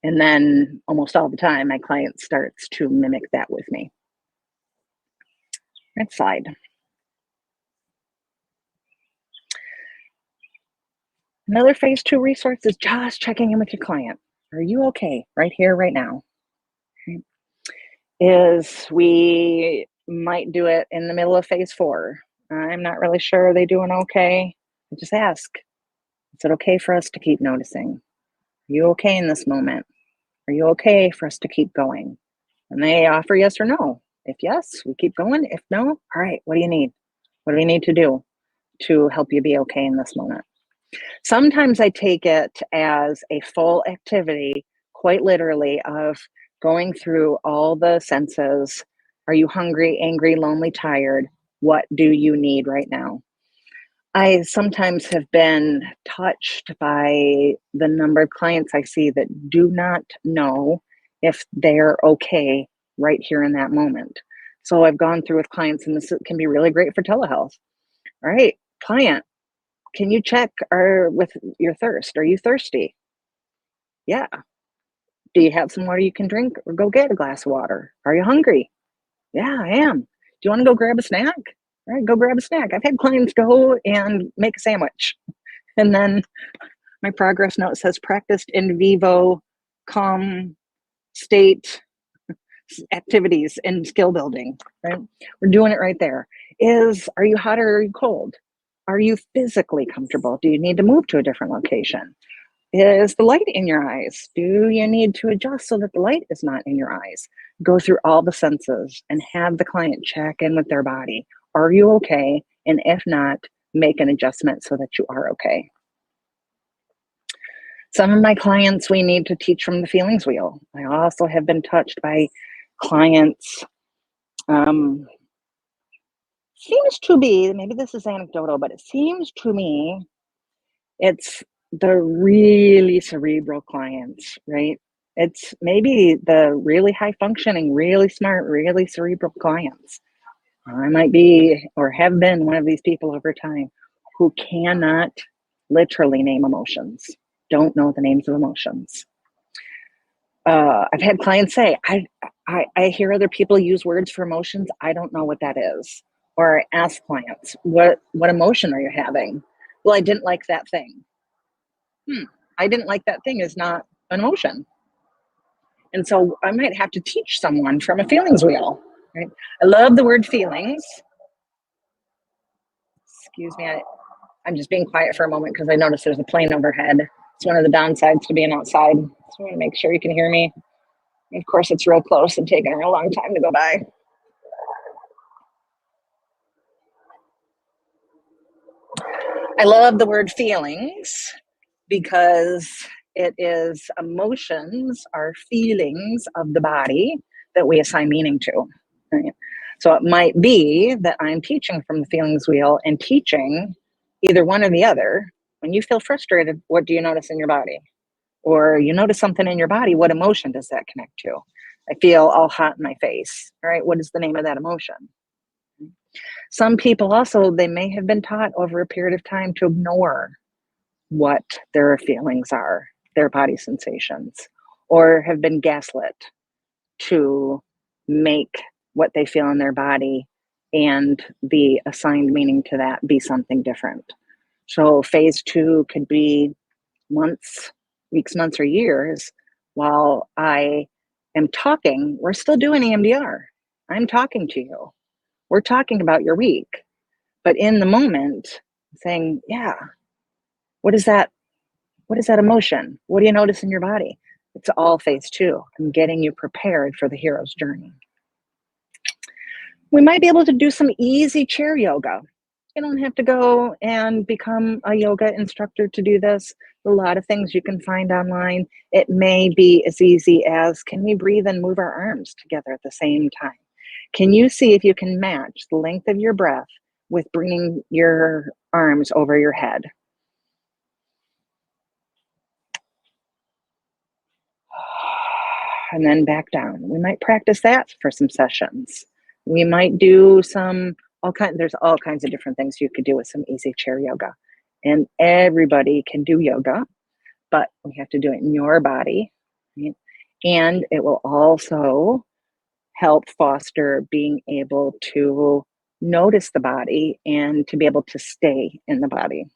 and then almost all the time, my client starts to mimic that with me. Next slide. Another phase 2 resource is just checking in with your client. Are you okay right here, right now? Okay. Is we might do it in the middle of phase 4. I'm not really sure, are they doing okay? I just ask, is it okay for us to keep noticing? Are you okay in this moment? Are you okay for us to keep going? And they offer yes or no. If yes, we keep going. If no, all right, what do you need? What do we need to do to help you be okay in this moment? Sometimes I take it as a full activity, quite literally, of going through all the senses. Are you hungry, angry, lonely, tired? What do you need right now? I sometimes have been touched by the number of clients I see that do not know if they're okay right here in that moment. So I've gone through with clients, and this can be really great for telehealth. All right, client, can you check with your thirst? Are you thirsty? Yeah. Do you have some water you can drink, or go get a glass of water? Are you hungry? Yeah, I am. Do you want to go grab a snack? All right, go grab a snack. I've had clients go and make a sandwich. And then my progress note says practiced in vivo, calm state activities and skill building, right? We're doing it right there. Are you hot or are you cold? Are you physically comfortable? Do you need to move to a different location? Is the light in your eyes? Do you need to adjust so that the light is not in your eyes? Go through all the senses and have the client check in with their body. Are you okay? And if not, make an adjustment so that you are okay. Some of my clients, we need to teach from the feelings wheel. I also have been touched by clients. Seems to be, maybe this is anecdotal, but it seems to me it's the really cerebral clients, right? It's maybe the really high functioning, really smart, really cerebral clients. I might be or have been one of these people over time who cannot literally name emotions, don't know the names of emotions. I've had clients say, I hear other people use words for emotions. I don't know what that is. Or I ask clients, what emotion are you having? Well, I didn't like that thing. I didn't like that thing is not an emotion. And so I might have to teach someone from a feelings wheel, right? I love the word feelings. Excuse me, I'm just being quiet for a moment because I noticed there's a plane overhead. It's one of the downsides to being outside. So I want to make sure you can hear me. And of course, it's real close and taking a real long time to go by. I love the word feelings because it is emotions are feelings of the body that we assign meaning to. Right? So it might be that I'm teaching from the feelings wheel and teaching either one or the other. When you feel frustrated, what do you notice in your body? Or you notice something in your body, what emotion does that connect to? I feel all hot in my face. All right, what is the name of that emotion? Some people also, they may have been taught over a period of time to ignore what their feelings are, their body sensations, or have been gaslit to make what they feel in their body and the assigned meaning to that be something different. So phase 2 could be months, weeks, months, or years. While I am talking, we're still doing EMDR. I'm talking to you. We're talking about your week. But in the moment, saying, yeah, what is that? What is that emotion? What do you notice in your body? It's all phase 2. I'm getting you prepared for the hero's journey. We might be able to do some easy chair yoga. You don't have to go and become a yoga instructor to do this. A lot of things you can find online. It may be as easy as, can we breathe and move our arms together at the same time? Can you see if you can match the length of your breath with bringing your arms over your head? And then back down. We might practice that for some sessions. We might do there's all kinds of different things you could do with some easy chair yoga. And everybody can do yoga, but we have to do it in your body. Right? And it will also help foster being able to notice the body and to be able to stay in the body.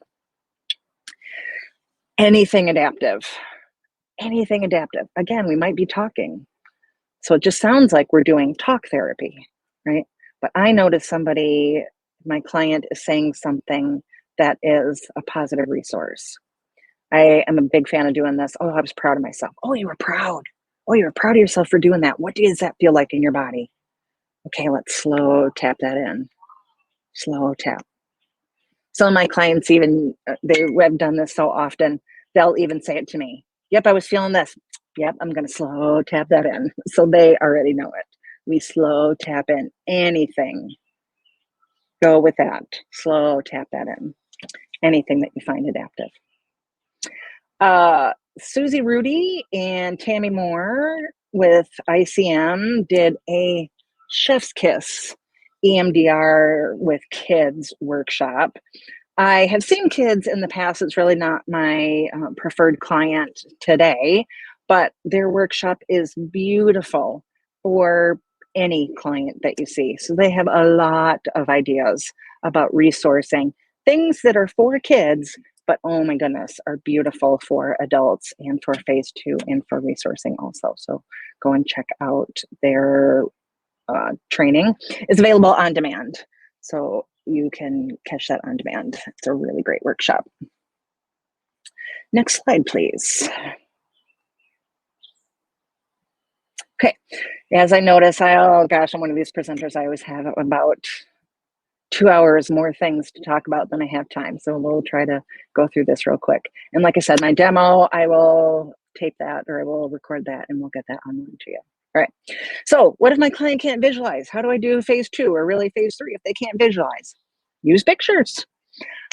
Anything adaptive. Again, we might be talking. So it just sounds like we're doing talk therapy, right? But I notice my client is saying something that is a positive resource. I am a big fan of doing this. Oh, I was proud of myself. Oh, you were proud. Oh, you were proud of yourself for doing that. What does that feel like in your body? Okay, let's slow tap that in. Slow tap. Some of my clients have done this so often, they'll even say it to me. Yep, I was feeling this. Yep, I'm going to slow tap that in. So they already know it. We slow tap in anything. Go with that. Slow tap that in. Anything that you find adaptive. Susie Rudy and Tammy Moore with ICM did a Chef's Kiss EMDR with kids workshop. I have seen kids in the past. It's really not my preferred client today, but their workshop is beautiful for any client that you see. So they have a lot of ideas about resourcing things that are for kids, but oh my goodness, are beautiful for adults and for phase 2 and for resourcing also. So go and check out their training. It's available on demand. So you can catch that on demand. It's a really great workshop. Next slide, please. Okay, as I notice, oh gosh, I'm one of these presenters. I always have about 2 hours more things to talk about than I have time. So we'll try to go through this real quick. And like I said, my demo, I will tape that or I will record that and we'll get that online to you. All right. So what if my client can't visualize? How do I do phase 2 or really phase 3 if they can't visualize? Use pictures.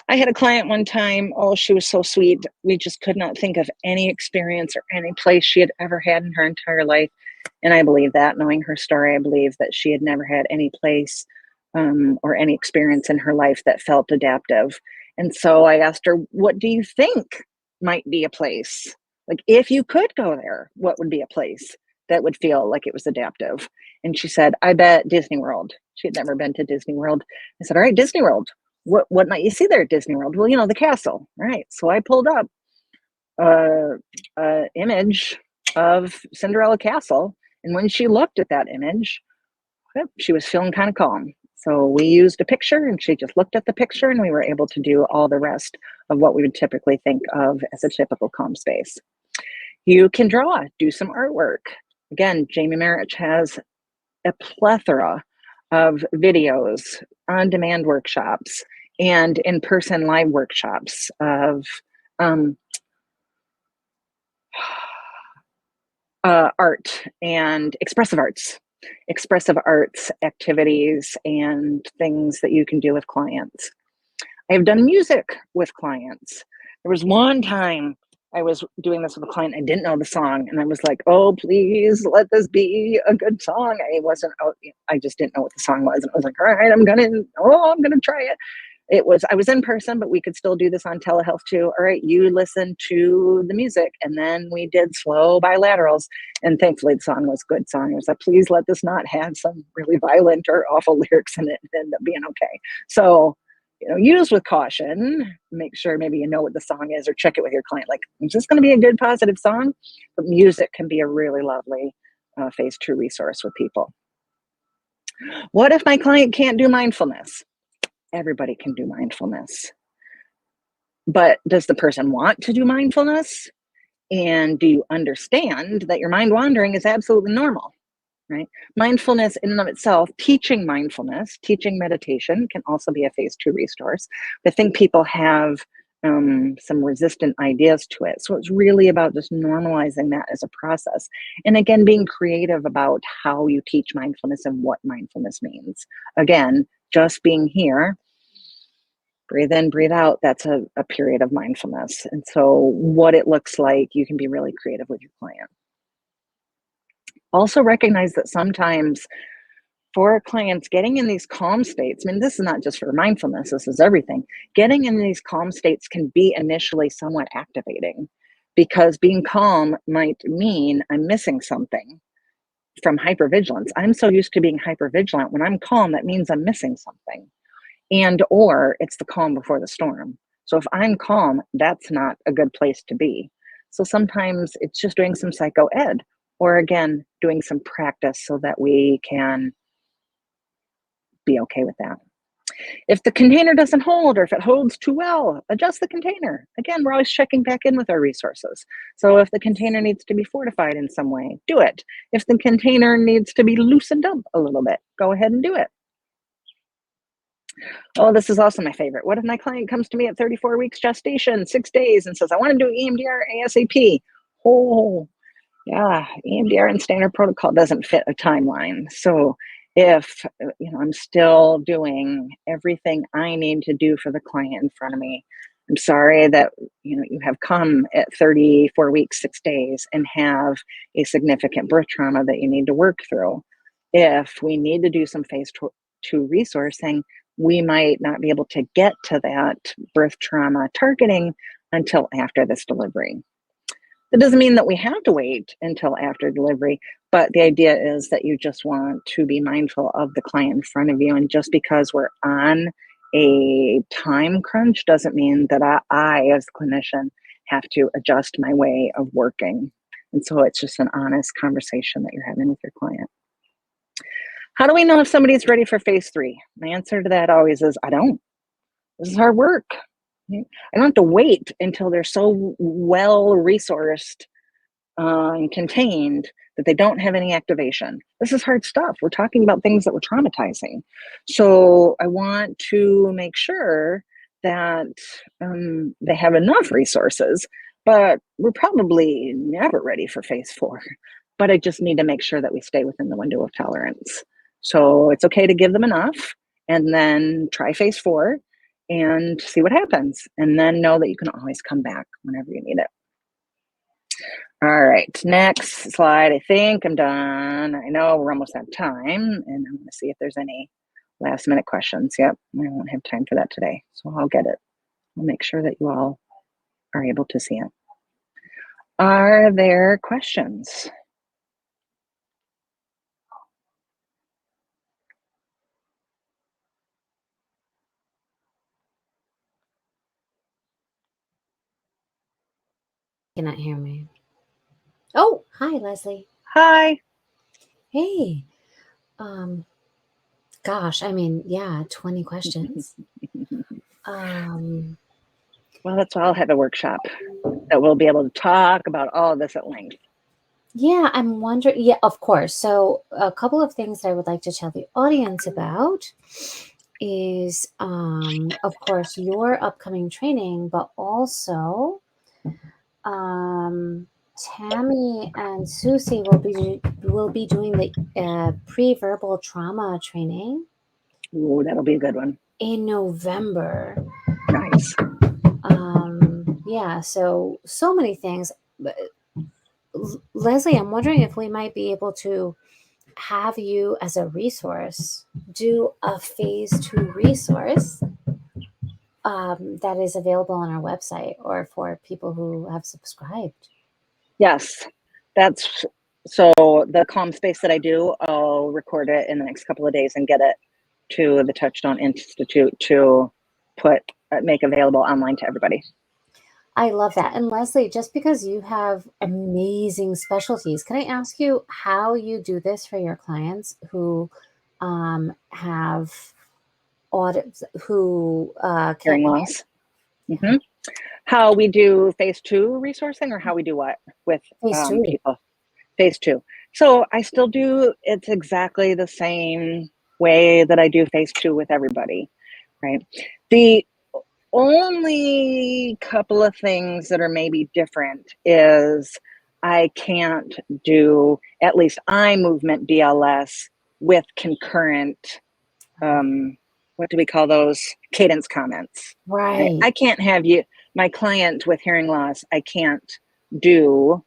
I had a client one time, oh, she was so sweet. We just could not think of any experience or any place she had ever had in her entire life. And I believe that, knowing her story, I believe that she had never had any place or any experience in her life that felt adaptive. And so I asked her, what do you think might be a place? Like, if you could go there, what would be a place that would feel like it was adaptive? And she said, I bet Disney World. She had never been to Disney World. I said, all right, Disney World. What might you see there at Disney World? Well, the castle, right? So I pulled up an image of Cinderella Castle. And when she looked at that image, she was feeling kind of calm. So we used a picture and she just looked at the picture and we were able to do all the rest of what we would typically think of as a typical calm space. You can draw, do some artwork. Again, Jamie Marich has a plethora of videos, on-demand workshops, and in-person live workshops of art and expressive arts activities and things that you can do with clients. I have done music with clients. There was one time I was doing this with a client. I didn't know the song. And I was like, oh, please let this be a good song. I just didn't know what the song was. And I was like, all right, I'm going to try it. I was in person, but we could still do this on telehealth too. All right, you listen to the music, and then we did slow bilaterals, and thankfully the song was a good song. It was like, please let this not have some really violent or awful lyrics in it, and end up being okay. So, use with caution. Make sure maybe you know what the song is, or check it with your client. Like, is this going to be a good positive song? But music can be a really lovely phase 2 resource with people. What if my client can't do mindfulness? Everybody can do mindfulness. But does the person want to do mindfulness? And do you understand that your mind wandering is absolutely normal, right? Mindfulness in and of itself, teaching mindfulness, teaching meditation can also be a phase 2 resource. I think people have some resistant ideas to it. So it's really about just normalizing that as a process. And again, being creative about how you teach mindfulness and what mindfulness means. Again, just being here, breathe in, breathe out, that's a period of mindfulness. And so what it looks like, you can be really creative with your client. Also recognize that sometimes for clients, getting in these calm states, I mean, this is not just for mindfulness, this is everything. Getting in these calm states can be initially somewhat activating, because being calm might mean I'm missing something from hypervigilance. I'm so used to being hypervigilant. When I'm calm, that means I'm missing something. And or it's the calm before the storm. So if I'm calm, that's not a good place to be. So sometimes it's just doing some psycho ed, or again, doing some practice so that we can be okay with that. If the container doesn't hold, or if it holds too well, adjust the container. Again, we're always checking back in with our resources. So if the container needs to be fortified in some way, do it. If the container needs to be loosened up a little bit, go ahead and do it. Oh, this is also my favorite. What if my client comes to me at 34 weeks gestation, 6 days, and says, I want to do EMDR ASAP? Oh, yeah, EMDR and standard protocol doesn't fit a timeline. So if I'm still doing everything I need to do for the client in front of me, I'm sorry that you have come at 34 weeks, 6 days, and have a significant birth trauma that you need to work through. If we need to do some phase 2 resourcing, we might not be able to get to that birth trauma targeting until after this delivery. That doesn't mean that we have to wait until after delivery, but the idea is that you just want to be mindful of the client in front of you. And just because we're on a time crunch doesn't mean that I as a clinician, have to adjust my way of working. And so it's just an honest conversation that you're having with your client. How do we know if somebody's ready for phase 3? My answer to that always is, I don't. This is hard work. I don't have to wait until they're so well resourced and contained that they don't have any activation. This is hard stuff. We're talking about things that were traumatizing. So I want to make sure that they have enough resources, but we're probably never ready for phase 4. But I just need to make sure that we stay within the window of tolerance. So it's okay to give them enough, and then try phase 4 and see what happens. And then know that you can always come back whenever you need it. All right, next slide. I think I'm done. I know we're almost out of time, and I'm going to see if there's any last minute questions. Yep, I won't have time for that today, so I'll get it. I'll make sure that you all are able to see it. Are there questions? Cannot hear me. Oh, hi, Leslie. Hi. Hey. Gosh, I mean, yeah, 20 questions. Well, that's why I'll have a workshop that we'll be able to talk about all of this at length. Yeah, I'm wondering. Yeah, of course. So, a couple of things I would like to tell the audience about is, of course, your upcoming training, but also, Tammy and Susie will be doing the pre-verbal trauma training. Ooh, that'll be a good one. In November. Nice. Yeah, so many things. Leslie, I'm wondering if we might be able to have you as a resource do a phase 2 resource that is available on our website or for people who have subscribed? Yes, that's so the calm space that I do, I'll record it in the next couple of days and get it to the Touchstone Institute to make available online to everybody. I love that. And Leslie, just because you have amazing specialties, can I ask you how you do this for your clients who have audits, who can't Hearing loss. Mm-hmm. How we do phase 2 resourcing, or how we do what with phase 2? people? Phase 2. So I still do, it's exactly the same way that I do phase 2 with everybody, right? The only couple of things that are maybe different is I can't do at least eye movement BLS with concurrent, what do we call those? Cadence comments. Right. I can't have my client with hearing loss, I can't do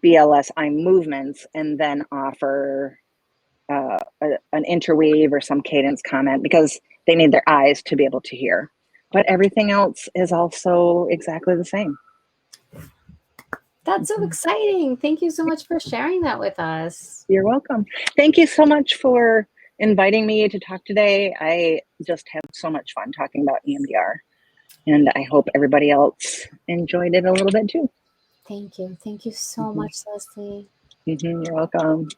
BLS eye movements and then offer an interweave or some cadence comment, because they need their eyes to be able to hear. But everything else is also exactly the same. That's so exciting. Thank you so much for sharing that with us. You're welcome. Thank you so much for inviting me to talk today. I just had so much fun talking about EMDR, and I hope everybody else enjoyed it a little bit too. Thank you. Thank you so much, Leslie. You're welcome.